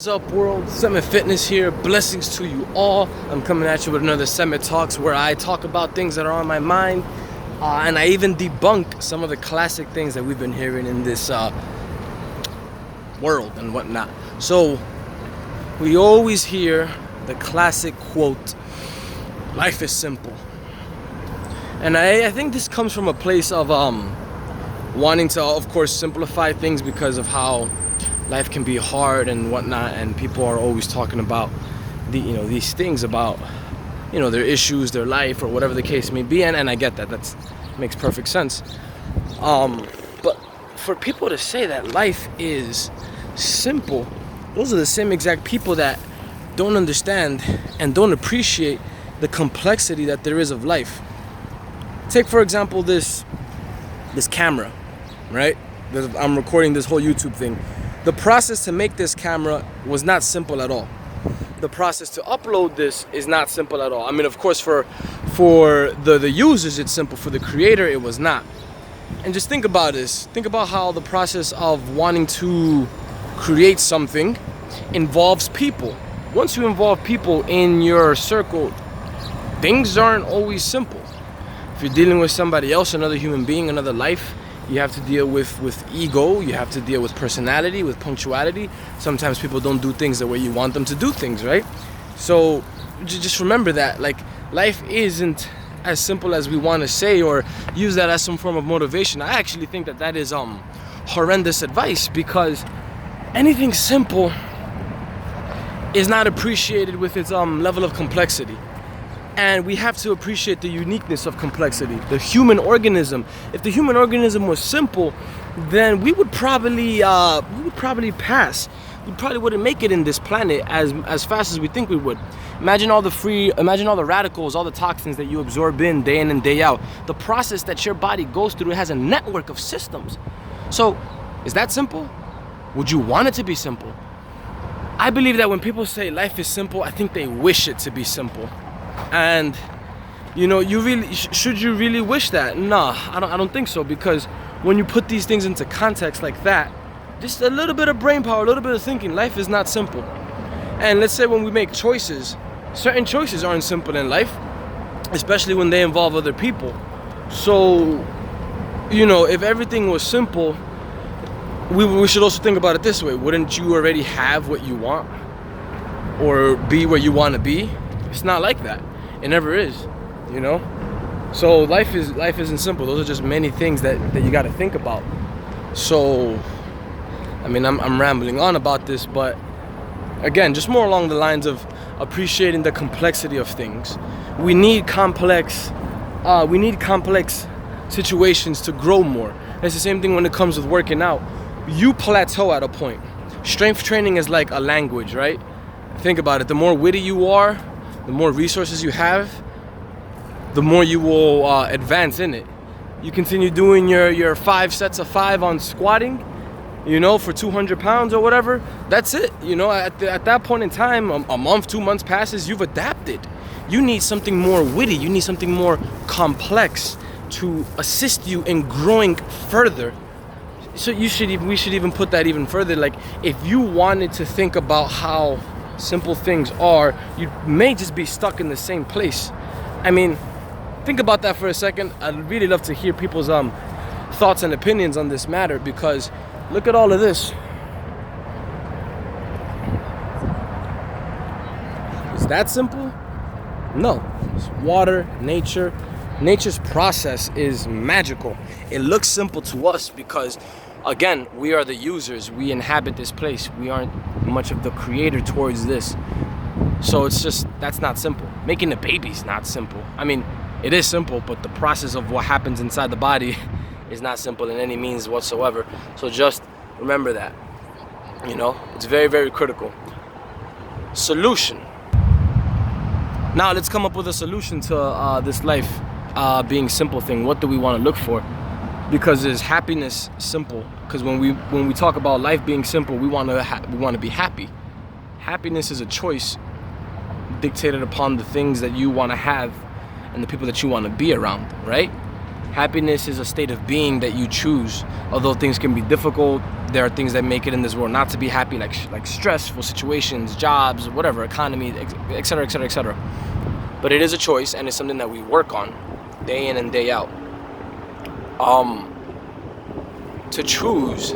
What's up, world? Semet Fitness here. Blessings to you all. I'm coming at you with another Semet Talks where I talk about things that are on my mind, and I even debunk some of the classic things that we've been hearing in this world and whatnot. So we always hear the classic quote, "Life is simple," and I think this comes from a place of wanting to, of course, simplify things because of how life can be hard and whatnot, and people are always talking about these things about their issues, their life, or whatever the case may be, and I get that. That makes perfect sense. But for people to say that life is simple, those are the same exact people that don't understand and don't appreciate the complexity that there is of life. Take, for example, this camera, right? I'm recording this whole YouTube thing. The process to make this camera was not simple at all. The process to upload this is not simple at all. I mean, of course, for the users, it's simple. For the creator, it was not. And just think about this. Think about how the process of wanting to create something involves people. Once you involve people in your circle, things aren't always simple. If you're dealing with somebody else, another human being, another life, you have to deal with ego, you have to deal with personality, with punctuality. Sometimes people don't do things the way you want them to do things, right? So just remember that, like, life isn't as simple as we want to say, or use that as some form of motivation. I actually think that is horrendous advice, because anything simple is not appreciated with its level of complexity. And we have to appreciate the uniqueness of complexity. The human organism. If the human organism was simple, then we would probably pass. We probably wouldn't make it in this planet as fast as we think we would. Imagine all the radicals, all the toxins that you absorb in and day out. The process that your body goes through, it has a network of systems. So, is that simple? Would you want it to be simple? I believe that when people say life is simple, I think they wish it to be simple. And should you really wish that? Nah, I don't think so, because when you put these things into context like that, just a little bit of brain power, a little bit of thinking, life is not simple. And let's say when we make choices, certain choices aren't simple in life, especially when they involve other people. So, if everything was simple, we should also think about it this way. Wouldn't you already have what you want, or be where you want to be? It's not like that. It never is, So life isn't simple. Those are just many things that you got to think about. So, I mean, I'm rambling on about this, but again, just more along the lines of appreciating the complexity of things. We need complex situations to grow more. It's the same thing when it comes with working out. You plateau at a point. Strength training is like a language, right? Think about it. The more witty you are, the more resources you have, the more you will advance in it. You continue doing your 5 sets of 5 on squatting, for 200 pounds or whatever. That's it. At that point in time, a month, 2 months passes, you've adapted. You need something more witty. You need something more complex to assist you in growing further. So we should even put that even further. Like, if you wanted to think about how simple things are, you may just be stuck in the same place. I mean, think about that for a second. I'd really love to hear people's thoughts and opinions on this matter, because look at all of this. Is that simple? No. It's water, nature. Nature's process is magical. It looks simple to us because, again, we are the users. We inhabit this place. We aren't much of the creator towards this. So it's just, that's not simple. Making a baby is not simple. I mean, it is simple, but the process of what happens inside the body is not simple in any means whatsoever. So just remember that. It's very, very critical. Solution. Now let's come up with a solution to this life being simple thing. What do we want to look for? Because is happiness simple? Because when we talk about life being simple, we want to be happy. Happiness is a choice dictated upon the things that you want to have and the people that you want to be around, right? Happiness is a state of being that you choose. Although things can be difficult, there are things that make it in this world not to be happy, like stressful situations, jobs, whatever, economy, etc., etc., etc. But it is a choice, and it's something that we work on day in and day out. To choose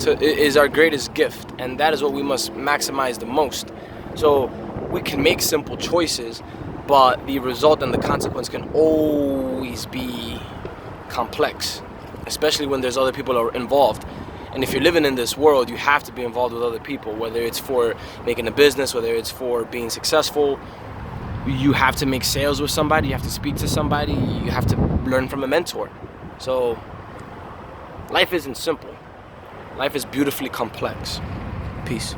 is our greatest gift, and that is what we must maximize the most. So we can make simple choices, but the result and the consequence can always be complex, especially when there's other people involved. And if you're living in this world, you have to be involved with other people, whether it's for making a business, whether it's for being successful. You have to make sales with somebody, you have to speak to somebody, you have to learn from a mentor. So life isn't simple. Life is beautifully complex. Peace.